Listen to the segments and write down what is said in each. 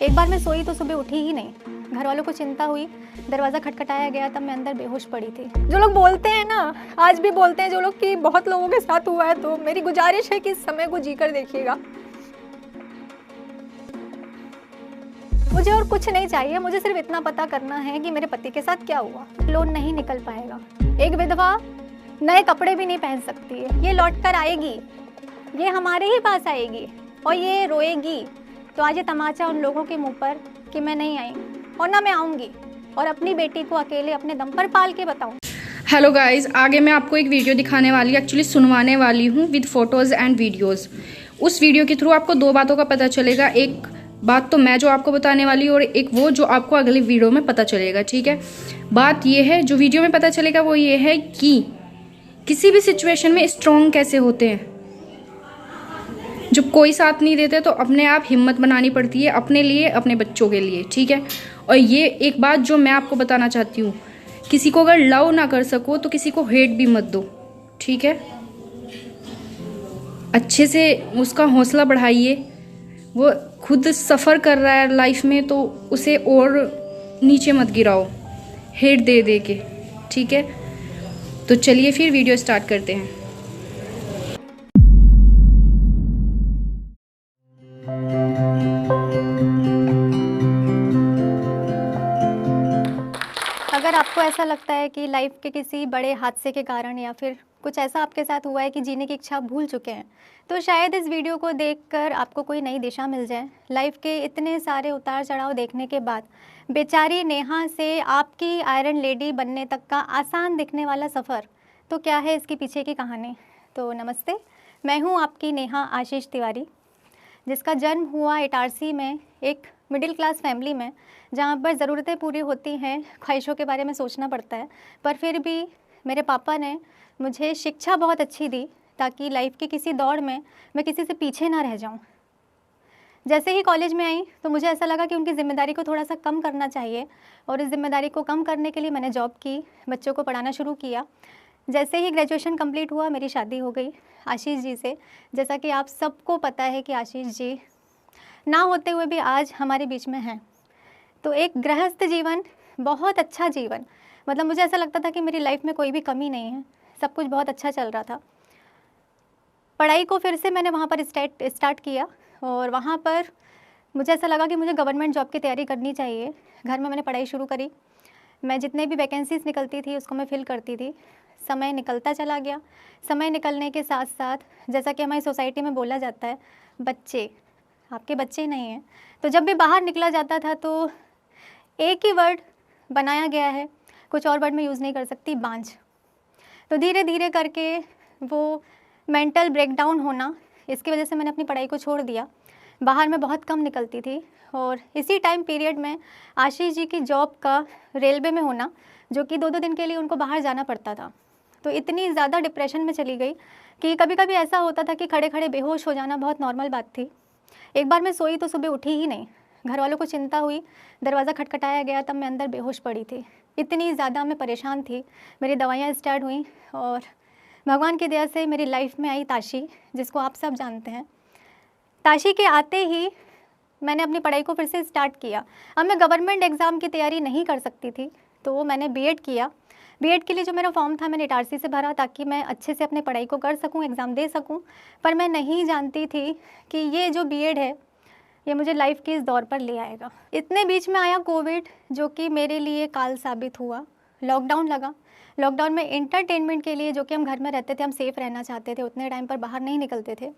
एक बार मैं सोई तो सुबह उठी ही नहीं। घर वालों को चिंता हुई, दरवाज़ा खटखटाया गया, तब मैं अंदर बेहोश पड़ी थी। जो लोग बोलते हैं ना, आज भी बोलते हैं जो लोग कि बहुत लोगों के साथ हुआ है, तो मेरी गुजारिश है कि इस समय को जीकर देखिएगा। मुझे और कुछ नहीं चाहिए, मुझे सिर्फ इतना पता करना है कि मेरे पति के साथ क्या हुआ। लोन नहीं निकल पाएगा। एक विधवा नए कपड़े भी नहीं पहन सकती है। ये लौट कर आएगी, ये हमारे ही पास आएगी और ये रोएगी। तो आज ये तमाचा उन लोगों के मुंह पर कि मैं नहीं आई और ना मैं आऊँगी, और अपनी बेटी को अकेले अपने दम पर पाल के बताऊँ। हेलो गाइस, आगे मैं आपको एक वीडियो दिखाने वाली एक्चुअली सुनवाने वाली हूँ विद फोटोज़ एंड वीडियोस। उस वीडियो के थ्रू आपको दो बातों का पता चलेगा। एक बात तो मैं जो आपको बताने वाली हूँ और एक वो जो आपको अगली वीडियो में पता चलेगा। ठीक है, बात ये है, जो वीडियो में पता चलेगा वो ये है कि किसी भी सिचुएशन में स्ट्रॉन्ग कैसे होते हैं। जब कोई साथ नहीं देते तो अपने आप हिम्मत बनानी पड़ती है, अपने लिए, अपने बच्चों के लिए। ठीक है, और ये एक बात जो मैं आपको बताना चाहती हूँ, किसी को अगर लव ना कर सको तो किसी को हेट भी मत दो। ठीक है, अच्छे से उसका हौसला बढ़ाइए। वो खुद सफ़र कर रहा है लाइफ में तो उसे और नीचे मत गिराओ हेट दे दे के। ठीक है, तो चलिए फिर वीडियो स्टार्ट करते हैं। अगर आपको ऐसा लगता है कि लाइफ के किसी बड़े हादसे के कारण या फिर कुछ ऐसा आपके साथ हुआ है कि जीने की इच्छा भूल चुके हैं, तो शायद इस वीडियो को देखकर आपको कोई नई दिशा मिल जाए। लाइफ के इतने सारे उतार चढ़ाव देखने के बाद बेचारी नेहा से आपकी आयरन लेडी बनने तक का आसान दिखने वाला सफ़र, तो क्या है इसके पीछे की कहानी। तो नमस्ते, मैं हूँ आपकी नेहा आशीष तिवारी, जिसका जन्म हुआ इटारसी में एक मिडिल क्लास फैमिली में, जहाँ पर ज़रूरतें पूरी होती हैं, ख्वाहिशों के बारे में सोचना पड़ता है, पर फिर भी मेरे पापा ने मुझे शिक्षा बहुत अच्छी दी ताकि लाइफ की किसी दौड़ में मैं किसी से पीछे ना रह जाऊँ। जैसे ही कॉलेज में आई तो मुझे ऐसा लगा कि उनकी ज़िम्मेदारी को थोड़ा सा कम करना चाहिए, और इस ज़िम्मेदारी को कम करने के लिए मैंने जॉब की, बच्चों को पढ़ाना शुरू किया। जैसे ही ग्रेजुएशन कंप्लीट हुआ मेरी शादी हो गई आशीष जी से। जैसा कि आप सबको पता है कि आशीष जी ना होते हुए भी आज हमारे बीच में हैं। तो एक गृहस्थ जीवन, बहुत अच्छा जीवन, मतलब मुझे ऐसा लगता था कि मेरी लाइफ में कोई भी कमी नहीं है, सब कुछ बहुत अच्छा चल रहा था। पढ़ाई को फिर से मैंने वहाँ पर स्टार्ट किया, और वहाँ पर मुझे ऐसा लगा कि मुझे गवर्नमेंट जॉब की तैयारी करनी चाहिए। घर में मैंने पढ़ाई शुरू करी। मैं जितने भी वैकेंसीज़ निकलती थी उसको मैं फिल करती थी। समय निकलता चला गया। समय निकलने के साथ साथ, जैसा कि हमारी सोसाइटी में बोला जाता है, बच्चे आपके बच्चे नहीं हैं। तो जब भी बाहर निकला जाता था तो एक ही वर्ड बनाया गया है, कुछ और वर्ड मैं यूज़ नहीं कर सकती, बांझ। तो धीरे धीरे करके वो मेंटल ब्रेकडाउन होना, इसकी वजह से मैंने अपनी पढ़ाई को छोड़ दिया। बाहर मैं बहुत कम निकलती थी, और इसी टाइम पीरियड में आशीष जी की जॉब का रेलवे में होना, जो कि 2-2 दिन के लिए उनको बाहर जाना पड़ता था। तो इतनी ज़्यादा डिप्रेशन में चली गई कि कभी कभी ऐसा होता था कि खड़े खड़े बेहोश हो जाना बहुत नॉर्मल बात थी। एक बार मैं सोई तो सुबह उठी ही नहीं। घर वालों को चिंता हुई, दरवाज़ा खटखटाया गया, तब मैं अंदर बेहोश पड़ी थी। इतनी ज़्यादा मैं परेशान थी। मेरी दवाइयाँ स्टार्ट हुई, और भगवान की दया से मेरी लाइफ में आई ताशी, जिसको आप सब जानते हैं। ताशी के आते ही मैंने अपनी पढ़ाई को फिर से स्टार्ट किया। अब मैं गवर्नमेंट एग्ज़ाम की तैयारी नहीं कर सकती थी, तो मैंने बीएड किया। बीएड के लिए जो मेरा फॉर्म था मैंने इटारसी से भरा ताकि मैं अच्छे से अपनी पढ़ाई को कर सकूं, एग्ज़ाम दे सकूं। पर मैं नहीं जानती थी कि ये जो बीएड है ये मुझे लाइफ के इस दौर पर ले आएगा। इतने बीच में आया कोविड, जो कि मेरे लिए काल साबित हुआ। लॉकडाउन लगा। लॉकडाउन में एंटरटेनमेंट के लिए, जो कि हम घर में रहते थे, हम सेफ़ रहना चाहते थे, उतने टाइम पर बाहर नहीं निकलते थे,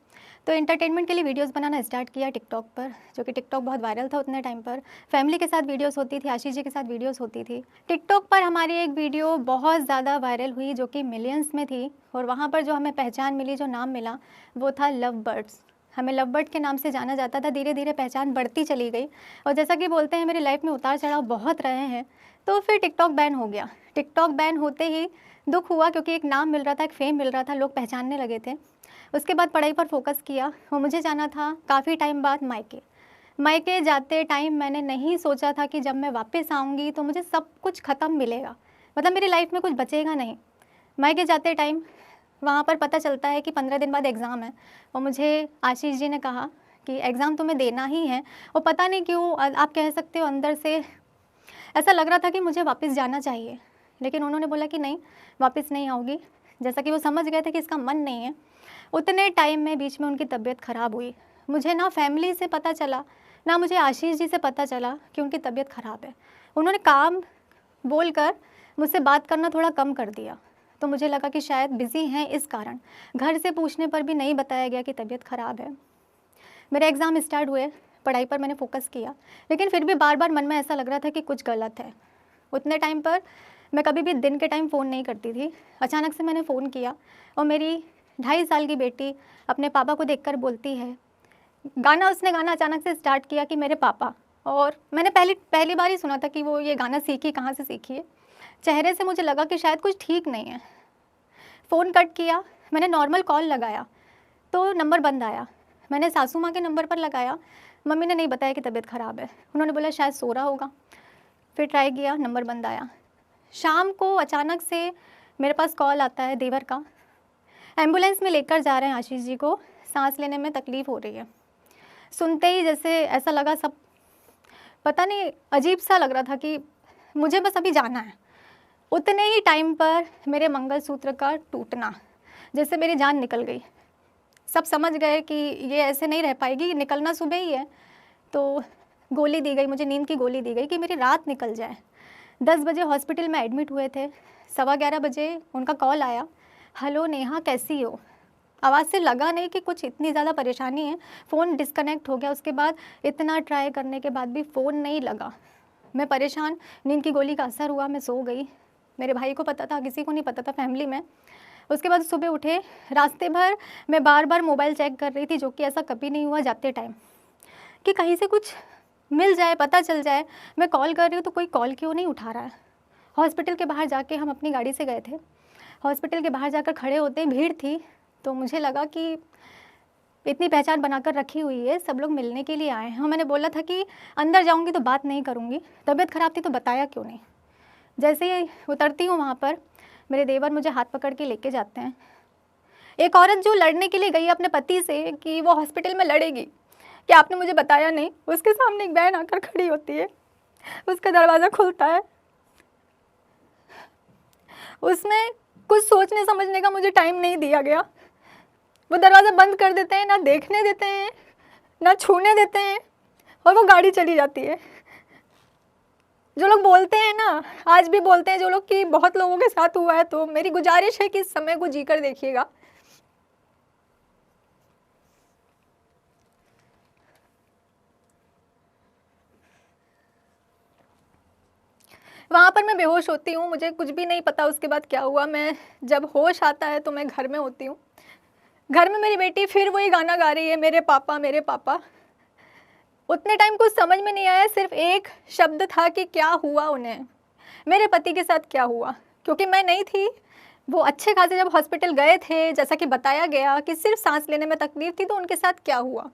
तो एंटरटेनमेंट के लिए वीडियोस बनाना स्टार्ट किया टिकटॉक पर, जो कि टिकटॉक बहुत वायरल था उतने टाइम पर। फैमिली के साथ वीडियोस होती थी, आशीष जी के साथ वीडियोस होती थी। टिकटॉक पर हमारी एक वीडियो बहुत ज़्यादा वायरल हुई, जो कि मिलियंस में थी, और वहाँ पर जो हमें पहचान मिली, जो नाम मिला, वो था लव बर्ड्स। हमें लव बर्ड के नाम से जाना जाता था। धीरे धीरे पहचान बढ़ती चली गई, और जैसा कि बोलते हैं मेरी लाइफ में उतार चढ़ाव बहुत रहे हैं। तो फिर टिकटॉक बैन हो गया। टिकटॉक बैन होते ही दुख हुआ, क्योंकि एक नाम मिल रहा था, एक फेम मिल रहा था, लोग पहचानने लगे थे। उसके बाद पढ़ाई पर फोकस किया, और मुझे जाना था काफ़ी टाइम बाद मायके। मायके जाते टाइम मैंने नहीं सोचा था कि जब मैं वापस आऊँगी तो मुझे सब कुछ ख़त्म मिलेगा, मतलब मेरी लाइफ में कुछ बचेगा नहीं। मायके जाते टाइम वहाँ पर पता चलता है कि 15 दिन बाद एग्ज़ाम है, और मुझे आशीष जी ने कहा कि एग्ज़ाम तुम्हें देना ही है। और पता नहीं क्यों आप कह सकते हो अंदर से ऐसा लग रहा था कि मुझे वापस जाना चाहिए, लेकिन उन्होंने बोला कि नहीं, वापस नहीं आओगी। जैसा कि वो समझ गए थे कि इसका मन नहीं है। उतने टाइम में बीच में उनकी तबीयत ख़राब हुई। मुझे ना फैमिली से पता चला, ना मुझे आशीष जी से पता चला कि उनकी तबीयत ख़राब है। उन्होंने काम बोलकर मुझसे बात करना थोड़ा कम कर दिया, तो मुझे लगा कि शायद बिज़ी हैं, इस कारण घर से पूछने पर भी नहीं बताया गया कि तबीयत ख़राब है। मेरे एग्ज़ाम स्टार्ट हुए, पढ़ाई पर मैंने फ़ोकस किया, लेकिन फिर भी बार बार मन में ऐसा लग रहा था कि कुछ गलत है। उतने टाइम पर मैं कभी भी दिन के टाइम फ़ोन नहीं करती थी। अचानक से मैंने फ़ोन किया और मेरी 2.5 साल की बेटी अपने पापा को देखकर बोलती है, उसने गाना अचानक से स्टार्ट किया कि मेरे पापा। और मैंने पहली बार ही सुना था कि वो ये गाना सीखी, कहाँ से सीखी है। चेहरे से मुझे लगा कि शायद कुछ ठीक नहीं है। फ़ोन कट किया, मैंने नॉर्मल कॉल लगाया तो नंबर बंद आया। मैंने सासू माँ के नंबर पर लगाया, मम्मी ने नहीं बताया कि तबीयत ख़राब है। उन्होंने बोला शायद सो रहा होगा। फिर ट्राई किया, नंबर बंद आया। शाम को अचानक से मेरे पास कॉल आता है देवर का, एम्बुलेंस में लेकर जा रहे हैं आशीष जी को, सांस लेने में तकलीफ़ हो रही है। सुनते ही जैसे ऐसा लगा, सब पता नहीं अजीब सा लग रहा था कि मुझे बस अभी जाना है। उतने ही टाइम पर मेरे मंगलसूत्र का टूटना, जैसे मेरी जान निकल गई। सब समझ गए कि ये ऐसे नहीं रह पाएगी, निकलना सुबह ही है। तो गोली दी गई, मुझे नींद की गोली दी गई कि मेरी रात निकल जाए। 10 बजे हॉस्पिटल में एडमिट हुए थे। 11:15 बजे उनका कॉल आया, हेलो नेहा कैसी हो। आवाज़ से लगा नहीं कि कुछ इतनी ज़्यादा परेशानी है। फ़ोन डिस्कनेक्ट हो गया। उसके बाद इतना ट्राई करने के बाद भी फ़ोन नहीं लगा। मैं परेशान, नींद की गोली का असर हुआ, मैं सो गई। मेरे भाई को पता था, किसी को नहीं पता था फैमिली में। उसके बाद सुबह उठे, रास्ते भर मैं बार बार मोबाइल चेक कर रही थी, जो कि ऐसा कभी नहीं हुआ जाते टाइम, कि कहीं से कुछ मिल जाए, पता चल जाए। मैं कॉल कर रही हूँ तो कोई कॉल क्यों नहीं उठा रहा है। हॉस्पिटल के बाहर जाके हम अपनी गाड़ी से गए थे। हॉस्पिटल के बाहर जाकर खड़े होते ही भीड़ थी, तो मुझे लगा कि इतनी पहचान बनाकर रखी हुई है, सब लोग मिलने के लिए आए हैं। मैंने बोला था कि अंदर जाऊंगी तो बात नहीं करूंगी, तबीयत ख़राब थी तो बताया क्यों नहीं। जैसे ही उतरती हूँ वहाँ पर मेरे देवर मुझे हाथ पकड़ के लेके जाते हैं। एक औरत जो लड़ने के लिए गई अपने पति से कि वो हॉस्पिटल में लड़ेगी, कि आपने मुझे बताया नहीं, उसके सामने एक बहन आकर खड़ी होती है। उसका दरवाज़ा खुलता है, उसमें कुछ सोचने समझने का मुझे टाइम नहीं दिया गया। वो दरवाज़ा बंद कर देते हैं, ना देखने देते हैं, ना छूने देते हैं, और वो गाड़ी चली जाती है। जो लोग बोलते हैं ना, आज भी बोलते हैं जो लोग कि बहुत लोगों के साथ हुआ है, तो मेरी गुजारिश है कि इस समय को जीकर देखिएगा। वहाँ पर मैं बेहोश होती हूँ, मुझे कुछ भी नहीं पता उसके बाद क्या हुआ। मैं जब होश आता है तो मैं घर में होती हूँ। घर में मेरी बेटी फिर वही गाना गा रही है, मेरे पापा मेरे पापा। उतने टाइम कुछ समझ में नहीं आया, सिर्फ एक शब्द था कि क्या हुआ उन्हें, मेरे पति के साथ क्या हुआ। क्योंकि मैं नहीं थी, वो अच्छे खासे जब हॉस्पिटल गए थे, जैसा कि बताया गया कि सिर्फ सांस लेने में तकलीफ थी, तो उनके साथ क्या हुआ,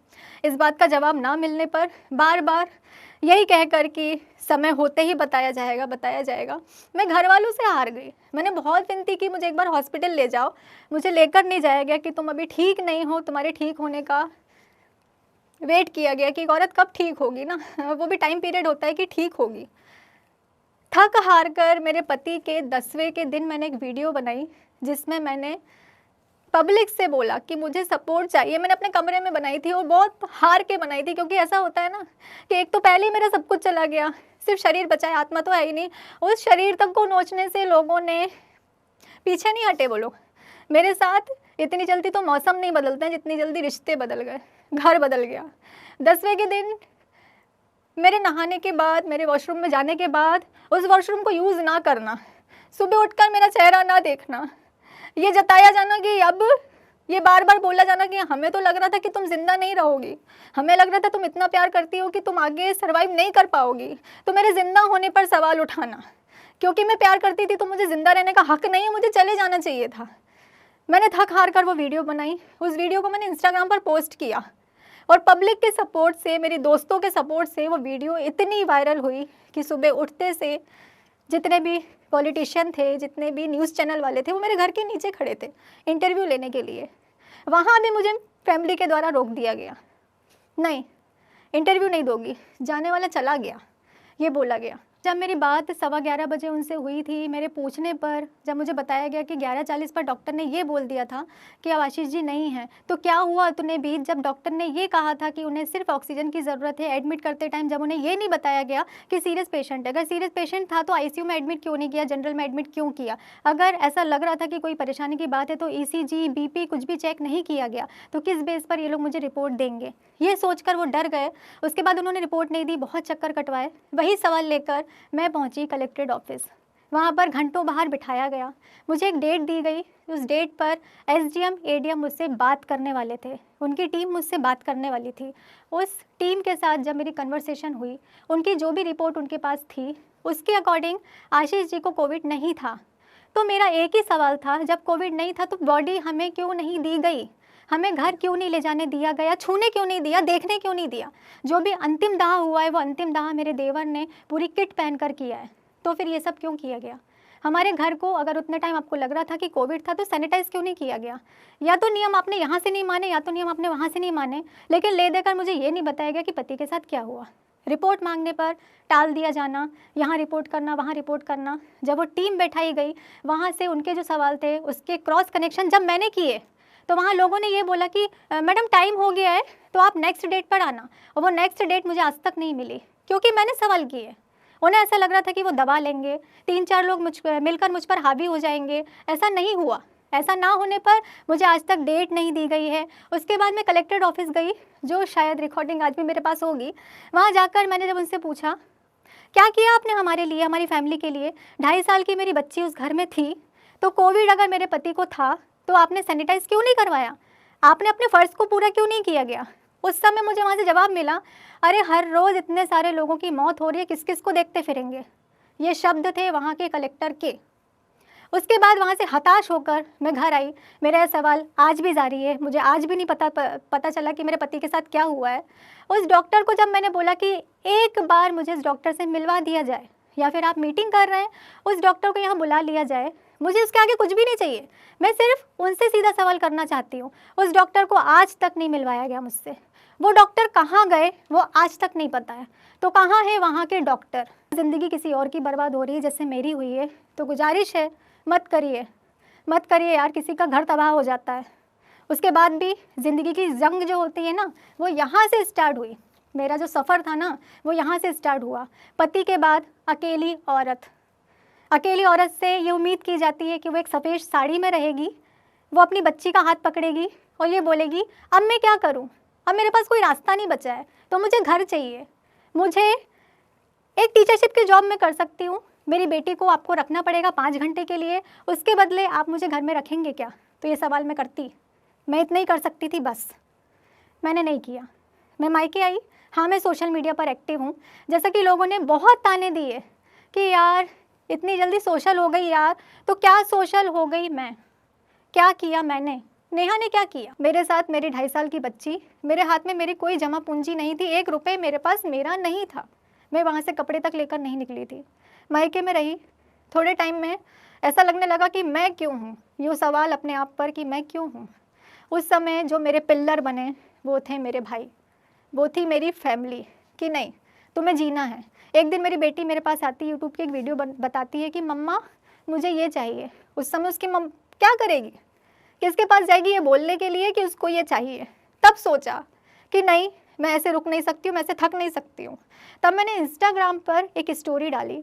इस बात का जवाब ना मिलने पर बार बार यही कहकर कि समय होते ही बताया जाएगा बताया जाएगा, मैं घर वालों से हार गई। मैंने बहुत विनती की, मुझे एक बार हॉस्पिटल ले जाओ। मुझे लेकर नहीं जाया गया कि तुम अभी ठीक नहीं हो, तुम्हारे ठीक होने का वेट किया गया कि एक औरत कब ठीक होगी ना, वो भी टाइम पीरियड होता है कि ठीक होगी। थक हार कर मेरे पति के 10वें के दिन मैंने एक वीडियो बनाई, जिसमें मैंने पब्लिक से बोला कि मुझे सपोर्ट चाहिए। मैंने अपने कमरे में बनाई थी और बहुत हार के बनाई थी, क्योंकि ऐसा होता है ना कि एक तो पहले ही मेरा सब कुछ चला गया, सिर्फ शरीर बचा है, आत्मा तो है ही नहीं। उस शरीर तक को नोचने से लोगों ने पीछे नहीं हटे। वो लोग मेरे साथ इतनी जल्दी तो मौसम नहीं बदलते हैं जितनी जल्दी रिश्ते बदल गए, घर बदल गया। 10वें के दिन मेरे नहाने के बाद, मेरे वॉशरूम में जाने के बाद उस वॉशरूम को यूज़ ना करना, सुबह उठकर मेरा चेहरा ना देखना, ये जताया जाना कि अब ये बार बार बोला जाना कि हमें तो लग रहा था कि तुम जिंदा नहीं रहोगी, हमें लग रहा था तुम इतना प्यार करती हो कि तुम आगे सर्वाइव नहीं कर पाओगी, तो मेरे ज़िंदा होने पर सवाल उठाना। क्योंकि मैं प्यार करती थी तो मुझे ज़िंदा रहने का हक नहीं है, मुझे चले जाना चाहिए था। मैंने थक हार कर वो वीडियो बनाई। उस वीडियो को मैंने इंस्टाग्राम पर पोस्ट किया और पब्लिक के सपोर्ट से, मेरी दोस्तों के सपोर्ट से वो वीडियो इतनी वायरल हुई कि सुबह उठते से जितने भी पॉलिटिशियन थे, जितने भी न्यूज़ चैनल वाले थे, वो मेरे घर के नीचे खड़े थे इंटरव्यू लेने के लिए। वहाँ भी मुझे फैमिली के द्वारा रोक दिया गया। नहीं, इंटरव्यू नहीं दोगी, जाने वाला चला गया, ये बोला गया। जब मेरी बात 11:15 बजे उनसे हुई थी, मेरे पूछने पर जब मुझे बताया गया कि 11:40 पर डॉक्टर ने ये बोल दिया था कि अब आशीष जी नहीं हैं, तो क्या हुआ उतने बीच जब डॉक्टर ने ये कहा था कि उन्हें सिर्फ ऑक्सीजन की ज़रूरत है एडमिट करते टाइम, जब उन्हें ये नहीं बताया गया कि सीरियस पेशेंट है। अगर सीरियस पेशेंट था तो आईसीयू में एडमिट क्यों नहीं किया, जनरल में एडमिट क्यों किया? अगर ऐसा लग रहा था कि कोई परेशानी की बात है तो ईसीजी, बीपी कुछ भी चेक नहीं किया गया, तो किस बेस पर ये लोग मुझे रिपोर्ट देंगे? ये सोचकर वो डर गए। उसके बाद उन्होंने रिपोर्ट नहीं दी, बहुत चक्कर कटवाए। वही सवाल लेकर मैं पहुंची कलेक्ट्रेट ऑफिस। वहाँ पर घंटों बाहर बिठाया गया, मुझे एक डेट दी गई। उस डेट पर एसडीएम, एडीएम मुझसे बात करने वाले थे, उनकी टीम मुझसे बात करने वाली थी। उस टीम के साथ जब मेरी कन्वर्सेशन हुई, उनकी जो भी रिपोर्ट उनके पास थी उसके अकॉर्डिंग आशीष जी को कोविड नहीं था। तो मेरा एक ही सवाल था, जब कोविड नहीं था तो बॉडी हमें क्यों नहीं दी गई? हमें घर क्यों नहीं ले जाने दिया गया? छूने क्यों नहीं दिया? देखने क्यों नहीं दिया? जो भी अंतिम दाह हुआ है वो अंतिम दाह मेरे देवर ने पूरी किट पहनकर किया है, तो फिर ये सब क्यों किया गया? हमारे घर को अगर उतने टाइम आपको लग रहा था कि कोविड था तो सैनिटाइज क्यों नहीं किया गया? या तो नियम आपने यहाँ से नहीं माने, या तो नियम आपने वहाँ से नहीं माने, लेकिन ले देकर मुझे ये नहीं बताया गया कि पति के साथ क्या हुआ। रिपोर्ट मांगने पर टाल दिया जाना, यहाँ रिपोर्ट करना, वहाँ रिपोर्ट करना। जब वो टीम बैठाई गई, वहाँ से उनके जो सवाल थे उसके क्रॉस कनेक्शन जब मैंने किए तो वहाँ लोगों ने ये बोला कि मैडम टाइम हो गया है तो आप नेक्स्ट डेट पर आना। और वो नेक्स्ट डेट मुझे आज तक नहीं मिली, क्योंकि मैंने सवाल किए। उन्हें ऐसा लग रहा था कि वो दबा लेंगे, 3-4 लोग मिलकर मुझ पर हावी हो जाएंगे। ऐसा नहीं हुआ। ऐसा ना होने पर मुझे आज तक डेट नहीं दी गई है। उसके बाद मैं कलेक्ट्रेट ऑफिस गई, जो शायद रिकॉर्डिंग आज भी मेरे पास होगी। वहाँ जाकर मैंने जब उनसे पूछा, क्या किया आपने हमारे लिए, हमारी फैमिली के लिए? 2.5 साल की मेरी बच्ची उस घर में थी, तो कोविड अगर मेरे पति को था तो आपने सैनिटाइज क्यों नहीं करवाया? आपने अपने फ़र्ज़ को पूरा क्यों नहीं किया गया? उस समय मुझे वहाँ से जवाब मिला, अरे हर रोज़ इतने सारे लोगों की मौत हो रही है, किस किस को देखते फिरेंगे। ये शब्द थे वहाँ के कलेक्टर के। उसके बाद वहाँ से हताश होकर मैं घर आई। मेरा यह सवाल आज भी जारी है, मुझे आज भी नहीं पता चला कि मेरे पति के साथ क्या हुआ है। उस डॉक्टर को जब मैंने बोला कि एक बार मुझे इस डॉक्टर से मिलवा दिया जाए, या फिर आप मीटिंग कर रहे हैं उस डॉक्टर को यहाँ बुला लिया जाए, मुझे उसके आगे कुछ भी नहीं चाहिए। मैं सिर्फ उनसे सीधा सवाल करना चाहती हूँ। उस डॉक्टर को आज तक नहीं मिलवाया गया मुझसे। वो डॉक्टर कहाँ गए वो आज तक नहीं पता है। तो कहाँ है वहाँ के डॉक्टर? ज़िंदगी किसी और की बर्बाद हो रही है जैसे मेरी हुई है, तो गुजारिश है मत करिए यार, किसी का घर तबाह हो जाता है। उसके बाद भी ज़िंदगी की जंग जो होती है ना, वो यहाँ से स्टार्ट हुई। मेरा जो सफ़र था ना वो यहाँ से स्टार्ट हुआ। पति के बाद अकेली औरत से ये उम्मीद की जाती है कि वो एक सफ़ेद साड़ी में रहेगी, वो अपनी बच्ची का हाथ पकड़ेगी और ये बोलेगी अब मैं क्या करूं, अब मेरे पास कोई रास्ता नहीं बचा है, तो मुझे घर चाहिए। मुझे एक टीचरशिप की जॉब मैं कर सकती हूँ, मेरी बेटी को आपको रखना पड़ेगा 5 घंटे के लिए, उसके बदले आप मुझे घर में रखेंगे क्या? तो ये सवाल मैं करती, मैं इतना ही कर सकती थी बस। मैंने नहीं किया। मैं मायके आई। हाँ, मैं सोशल मीडिया पर एक्टिव हूँ। जैसा कि लोगों ने बहुत ताने दिए कि यार इतनी जल्दी सोशल हो गई यार, तो क्या सोशल हो गई मैं? क्या किया मैंने? नेहा ने क्या किया? मेरे साथ मेरी 2.5 साल की बच्ची, मेरे हाथ में मेरी कोई जमा पूंजी नहीं थी, 1 रुपये मेरे पास मेरा नहीं था। मैं वहाँ से कपड़े तक लेकर नहीं निकली थी। मायके में रही। थोड़े टाइम में ऐसा लगने लगा कि मैं क्यों हूँ, यूँ सवाल अपने आप पर कि मैं क्यों हूँ। उस समय जो मेरे पिल्लर बने वो थे मेरे भाई, वो थी मेरी फैमिली कि नहीं तुम्हें जीना है। एक दिन मेरी बेटी मेरे पास आती, यूट्यूब की एक वीडियो बताती है कि मम्मा मुझे ये चाहिए। उस समय उसकी मम क्या करेगी, किसके पास जाएगी ये बोलने के लिए कि उसको ये चाहिए? तब सोचा कि नहीं, मैं ऐसे रुक नहीं सकती हूँ, मैं ऐसे थक नहीं सकती हूँ। तब मैंने इंस्टाग्राम पर एक स्टोरी डाली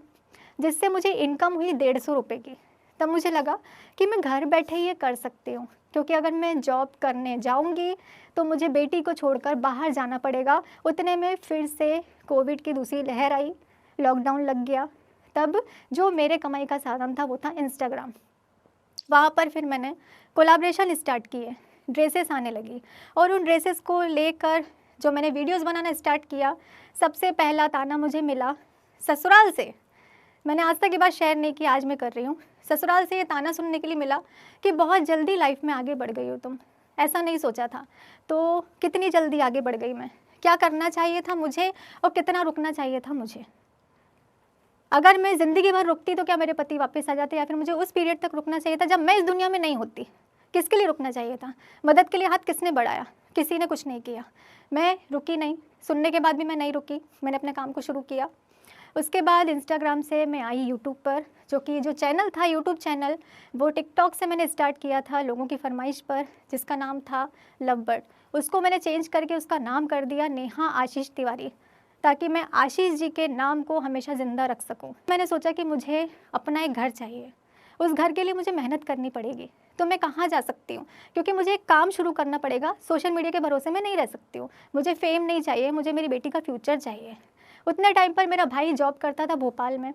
जिससे मुझे इनकम हुई 150 रुपये की। तब मुझे लगा कि मैं घर बैठे ये कर सकती हूँ, क्योंकि अगर मैं जॉब करने जाऊँगी तो मुझे बेटी को छोड़कर बाहर जाना पड़ेगा। उतने में फिर से कोविड की दूसरी लहर आई, लॉकडाउन लग गया। तब जो मेरे कमाई का साधन था वो था इंस्टाग्राम। वहाँ पर फिर मैंने कोलैबोरेशन स्टार्ट किए, ड्रेसेस आने लगी और उन ड्रेसेस को लेकर जो मैंने वीडियोस बनाना स्टार्ट किया, सबसे पहला ताना मुझे मिला ससुराल से। मैंने आज तक ये बात शेयर नहीं की, आज मैं कर रही हूँ। ससुराल से ये ताना सुनने के लिए मिला कि बहुत जल्दी लाइफ में आगे बढ़ गई हो तुम, ऐसा नहीं सोचा था। तो कितनी जल्दी आगे बढ़ गई मैं, क्या करना चाहिए था मुझे और कितना रुकना चाहिए था मुझे। अगर मैं ज़िंदगी भर रुकती तो क्या मेरे पति वापस आ जाते, या फिर मुझे उस पीरियड तक रुकना चाहिए था जब मैं इस दुनिया में नहीं होती। किसके लिए रुकना चाहिए था? मदद के लिए हाथ किसने बढ़ाया? किसी ने कुछ नहीं किया। मैं रुकी नहीं, सुनने के बाद भी मैं नहीं रुकी, मैंने अपने काम को शुरू किया। उसके बाद इंस्टाग्राम से मैं आई यूट्यूब पर, जो चैनल था यूट्यूब चैनल, वो टिकटॉक से मैंने स्टार्ट किया था लोगों की फरमाइश पर, जिसका नाम था लव बर्ड। उसको मैंने चेंज करके उसका नाम कर दिया नेहा आशीष तिवारी, ताकि मैं आशीष जी के नाम को हमेशा ज़िंदा रख सकूं। मैंने सोचा कि मुझे अपना एक घर चाहिए, उस घर के लिए मुझे मेहनत करनी पड़ेगी। तो मैं कहाँ जा सकती हूँ? क्योंकि मुझे एक काम शुरू करना पड़ेगा, सोशल मीडिया के भरोसे मैं नहीं रह सकती हूँ। मुझे फेम नहीं चाहिए, मुझे मेरी बेटी का फ्यूचर चाहिए। उतने टाइम पर मेरा भाई जॉब करता था भोपाल में,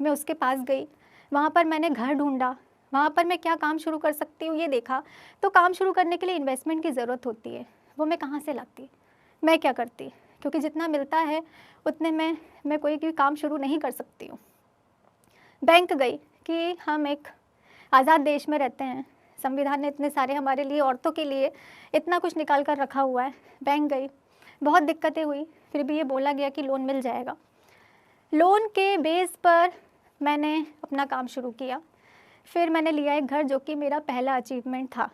मैं उसके पास गई, वहाँ पर मैंने घर ढूंढा, वहाँ पर मैं क्या काम शुरू कर सकती हूँ ये देखा। तो काम शुरू करने के लिए इन्वेस्टमेंट की ज़रूरत होती है, वो मैं कहाँ से लाती, मैं क्या करती? क्योंकि जितना मिलता है उतने में मैं कोई भी काम शुरू नहीं कर सकती हूँ। बैंक गई कि हम एक आज़ाद देश में रहते हैं, संविधान ने इतने सारे हमारे लिए, औरतों के लिए इतना कुछ निकाल कर रखा हुआ है। बैंक गई, बहुत दिक्कतें हुई, फिर भी ये बोला गया कि लोन मिल जाएगा। लोन के बेस पर मैंने अपना काम शुरू किया। फिर मैंने लिया एक घर, जो कि मेरा पहला अचीवमेंट था।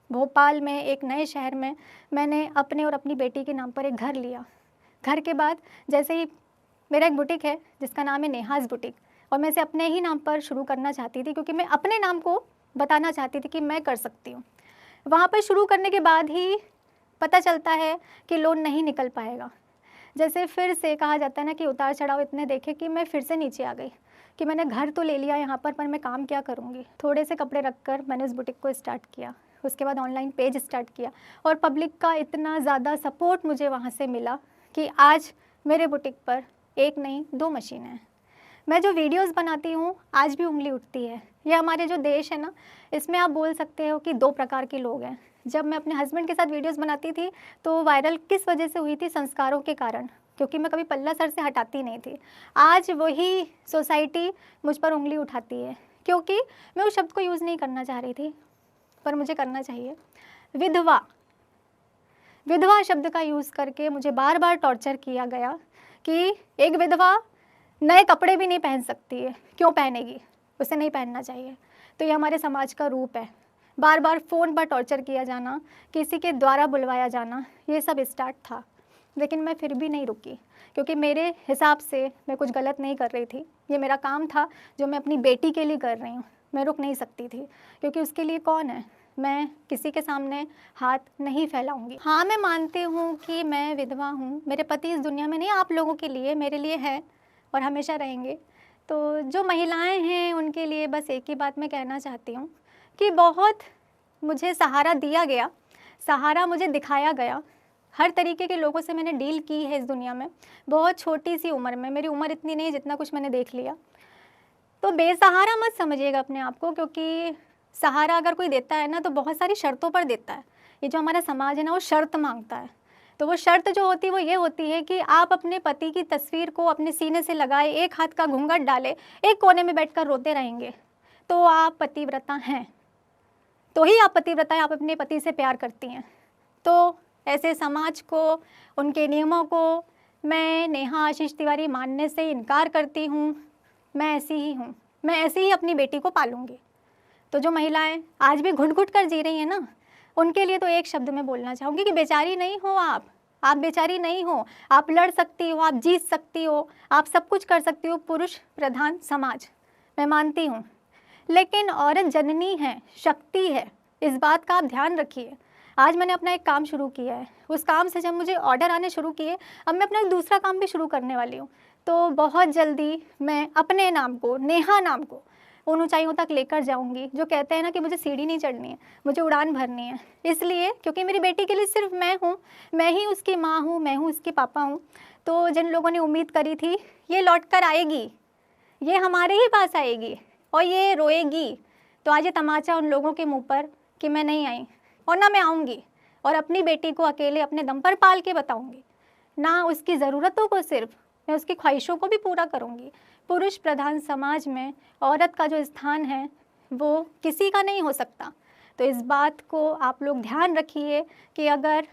भोपाल में एक नए शहर में मैंने अपने और अपनी बेटी के नाम पर एक घर लिया। घर के बाद जैसे ही, मेरा एक बुटीक है जिसका नाम है नेहाज़ बुटीक, और मैं इसे अपने ही नाम पर शुरू करना चाहती थी, क्योंकि मैं अपने नाम को बताना चाहती थी कि मैं कर सकती हूँ। वहाँ पर शुरू करने के बाद ही पता चलता है कि लोन नहीं निकल पाएगा। जैसे फिर से कहा जाता है ना कि उतार चढ़ाव इतने देखे कि मैं फिर से नीचे आ गई, कि मैंने घर तो ले लिया यहाँ पर मैं काम क्या करूँगी। थोड़े से कपड़े रखकर मैंने उस बुटीक को स्टार्ट किया। उसके बाद ऑनलाइन पेज स्टार्ट किया, और पब्लिक का इतना ज़्यादा सपोर्ट मुझे वहाँ से मिला कि आज मेरे बुटीक पर एक नहीं 2 मशीनें हैं। मैं जो वीडियोस बनाती हूँ आज भी उंगली उठती है। ये हमारे जो देश है ना, इसमें आप बोल सकते हो कि 2 प्रकार के लोग हैं। जब मैं अपने हस्बैंड के साथ वीडियोस बनाती थी तो वायरल किस वजह से हुई थी? संस्कारों के कारण, क्योंकि मैं कभी पल्ला सर से हटाती नहीं थी। आज वही सोसाइटी मुझ पर उंगली उठाती है, क्योंकि मैं उस शब्द को यूज़ नहीं करना चाह रही थी, पर मुझे करना चाहिए। विधवा, विधवा शब्द का यूज़ करके मुझे बार बार टॉर्चर किया गया कि एक विधवा नए कपड़े भी नहीं पहन सकती है, क्यों पहनेगी, उसे नहीं पहनना चाहिए। तो ये हमारे समाज का रूप है। बार बार फ़ोन पर टॉर्चर किया जाना, किसी के द्वारा बुलवाया जाना, ये सब स्टार्ट था। लेकिन मैं फिर भी नहीं रुकी, क्योंकि मेरे हिसाब से मैं कुछ गलत नहीं कर रही थी। ये मेरा काम था जो मैं अपनी बेटी के लिए कर रही हूँ। मैं रुक नहीं सकती थी, क्योंकि उसके लिए कौन है? मैं किसी के सामने हाथ नहीं फैलाऊंगी। हाँ, मैं मानती हूँ कि मैं विधवा हूँ, मेरे पति इस दुनिया में नहीं, आप लोगों के लिए, मेरे लिए हैं और हमेशा रहेंगे। तो जो महिलाएं हैं उनके लिए बस एक ही बात मैं कहना चाहती हूँ कि बहुत मुझे सहारा दिया गया, सहारा मुझे दिखाया गया। हर तरीके के लोगों से मैंने डील की है इस दुनिया में, बहुत छोटी सी उम्र में। मेरी उम्र इतनी नहीं, जितना कुछ मैंने देख लिया। तो बेसहारा मत समझिएगा अपने आप को, क्योंकि सहारा अगर कोई देता है ना तो बहुत सारी शर्तों पर देता है। ये जो हमारा समाज है ना, वो शर्त मांगता है। तो वो शर्त जो होती है वो ये होती है कि आप अपने पति की तस्वीर को अपने सीने से लगाए, एक हाथ का घूंघट डाले, एक कोने में बैठकर रोते रहेंगे, तो आप पतिव्रता हैं। तो ही आप पतिव्रता हैं, आप अपने पति से प्यार करती हैं। तो ऐसे समाज को, उनके नियमों को मैं नेहा आशीष तिवारी मानने से इनकार करती हूँ। मैं ऐसी ही हूँ, मैं ऐसे ही अपनी बेटी को पालूंगी। तो जो महिलाएं आज भी घुट घुट कर जी रही हैं ना, उनके लिए तो एक शब्द में बोलना चाहूँगी कि बेचारी नहीं हो आप बेचारी नहीं हो। आप लड़ सकती हो, आप जीत सकती हो, आप सब कुछ कर सकती हो। पुरुष प्रधान समाज मैं मानती हूँ, लेकिन औरत जननी है, शक्ति है, इस बात का आप ध्यान रखिए। आज मैंने अपना एक काम शुरू किया है, उस काम से जब मुझे ऑर्डर आने शुरू किए, अब मैं अपना एक दूसरा काम भी शुरू करने वाली हूँ। तो बहुत जल्दी मैं अपने नाम को, नेहा नाम को, उन ऊंचाइयों तक लेकर जाऊंगी। जो कहते हैं ना कि मुझे सीढ़ी नहीं चढ़नी है, मुझे उड़ान भरनी है। इसलिए क्योंकि मेरी बेटी के लिए सिर्फ मैं हूँ, मैं ही उसकी माँ हूँ, मैं हूँ उसके पापा हूँ। तो जिन लोगों ने उम्मीद करी थी ये लौट कर आएगी, ये हमारे ही पास आएगी और ये रोएगी, तो आज ये तमाचा उन लोगों के मुँह पर कि मैं नहीं आई और ना मैं आऊँगी, और अपनी बेटी को अकेले अपने दम पर पाल के बताऊँगी। ना उसकी ज़रूरतों को सिर्फ, मैं उसकी ख्वाहिशों को भी पूरा करूँगी। पुरुष प्रधान समाज में औरत का जो स्थान है वो किसी का नहीं हो सकता। तो इस बात को आप लोग ध्यान रखिए कि अगर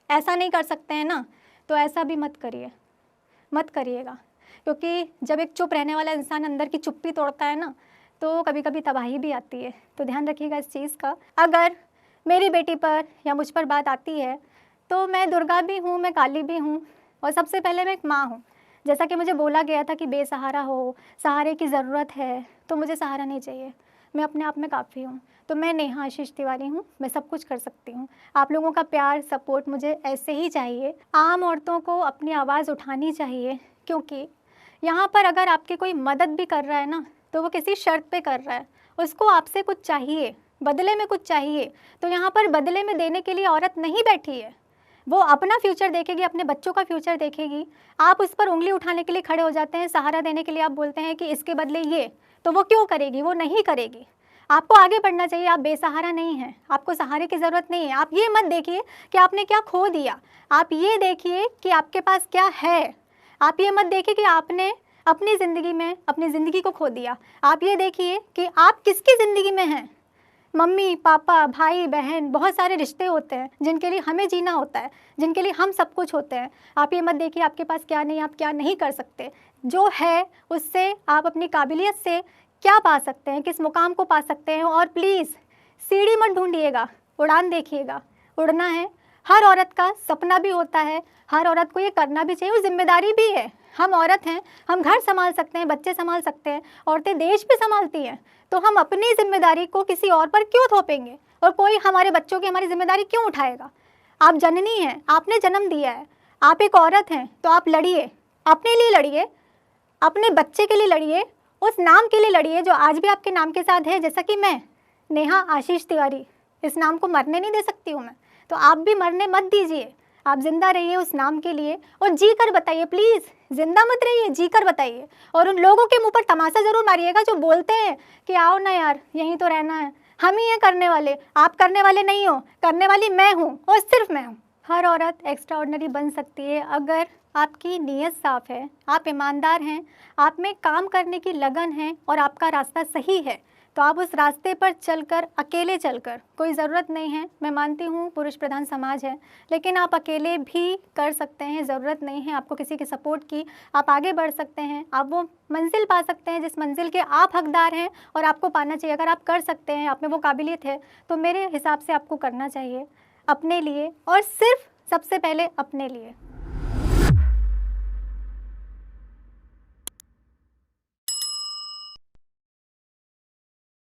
ऐसा नहीं कर सकते हैं ना, तो ऐसा भी मत करिएगा। क्योंकि जब एक चुप रहने वाला इंसान अंदर की चुप्पी तोड़ता है ना, तो कभी कभी तबाही भी आती है। तो ध्यान रखिएगा इस चीज़ का। अगर मेरी बेटी पर या मुझ पर बात आती है तो मैं दुर्गा भी हूँ, मैं काली भी हूँ, और सबसे पहले मैं एक माँ हूँ। जैसा कि मुझे बोला गया था कि बेसहारा हो, सहारे की ज़रूरत है, तो मुझे सहारा नहीं चाहिए, मैं अपने आप में काफ़ी हूँ। तो मैं नेहा आशीष तिवारी हूँ, मैं सब कुछ कर सकती हूँ। आप लोगों का प्यार सपोर्ट मुझे ऐसे ही चाहिए। आम औरतों को अपनी आवाज़ उठानी चाहिए, क्योंकि यहाँ पर अगर आपकी कोई मदद भी कर रहा है ना, तो वो किसी शर्त पे कर रहा है, उसको आपसे कुछ चाहिए, बदले में कुछ चाहिए। तो यहाँ पर बदले में देने के लिए औरत नहीं बैठी है, वो अपना फ्यूचर देखेगी, अपने बच्चों का फ्यूचर देखेगी। आप उस पर उंगली उठाने के लिए खड़े हो जाते हैं, सहारा देने के लिए आप बोलते हैं कि इसके बदले ये, तो वो क्यों करेगी? वो नहीं करेगी। आपको आगे बढ़ना चाहिए, आप बेसहारा नहीं हैं, आपको सहारे की ज़रूरत नहीं है। आप ये मत देखिए कि आपने क्या खो दिया, आप ये देखिए कि आपके पास क्या है। आप ये मत देखिए कि आपने अपनी ज़िंदगी में अपनी ज़िंदगी को खो दिया। आप ये देखिए कि आप किसकी ज़िंदगी में हैं। मम्मी पापा भाई बहन, बहुत सारे रिश्ते होते हैं जिनके लिए हमें जीना होता है, जिनके लिए हम सब कुछ होते हैं। आप ये मत देखिए आपके पास क्या नहीं, आप क्या नहीं कर सकते। जो है उससे आप अपनी काबिलियत से क्या पा सकते हैं, किस मुकाम को पा सकते हैं। और प्लीज़ सीढ़ी मत ढूंढिएगा, उड़ान देखिएगा। उड़ना है, हर औरत का सपना भी होता है, हर औरत को ये करना भी चाहिए, वो जिम्मेदारी भी है। हम औरत हैं, हम घर संभाल सकते हैं, बच्चे संभाल सकते हैं, औरतें देश भी संभालती हैं। तो हम अपनी जिम्मेदारी को किसी और पर क्यों थोपेंगे, और कोई हमारे बच्चों की हमारी जिम्मेदारी क्यों उठाएगा? आप जननी हैं, आपने जन्म दिया है, आप एक औरत हैं, तो आप लड़िए, अपने लिए लड़िए, अपने बच्चे के लिए लड़िए, उस नाम के लिए लड़िए जो आज भी आपके नाम के साथ है। जैसा कि मैं नेहा आशीष तिवारी, इस नाम को मरने नहीं दे सकती हूँ मैं, तो आप भी मरने मत दीजिए। आप जिंदा रहिए उस नाम के लिए, और जी कर बताइए। प्लीज़ जिंदा मत रहिए, जी कर बताइए। और उन लोगों के मुंह पर तमाशा ज़रूर मारिएगा जो बोलते हैं कि आओ ना यार, यहीं तो रहना है, हम ही हैं करने वाले। आप करने वाले नहीं हो, करने वाली मैं हूँ, और सिर्फ मैं हूँ। हर औरत एक्स्ट्रा ऑर्डिनरी बन सकती है अगर आपकी नीयत साफ़ है, आप ईमानदार हैं, आप में काम करने की लगन है, और आपका रास्ता सही है। तो आप उस रास्ते पर चलकर, अकेले चलकर, कोई ज़रूरत नहीं है। मैं मानती हूँ पुरुष प्रधान समाज है, लेकिन आप अकेले भी कर सकते हैं, ज़रूरत नहीं है आपको किसी के सपोर्ट की। आप आगे बढ़ सकते हैं, आप वो मंजिल पा सकते हैं जिस मंजिल के आप हकदार हैं, और आपको पाना चाहिए। अगर आप कर सकते हैं, आप में वो काबिलियत है, तो मेरे हिसाब से आपको करना चाहिए अपने लिए, और सिर्फ सबसे पहले अपने लिए।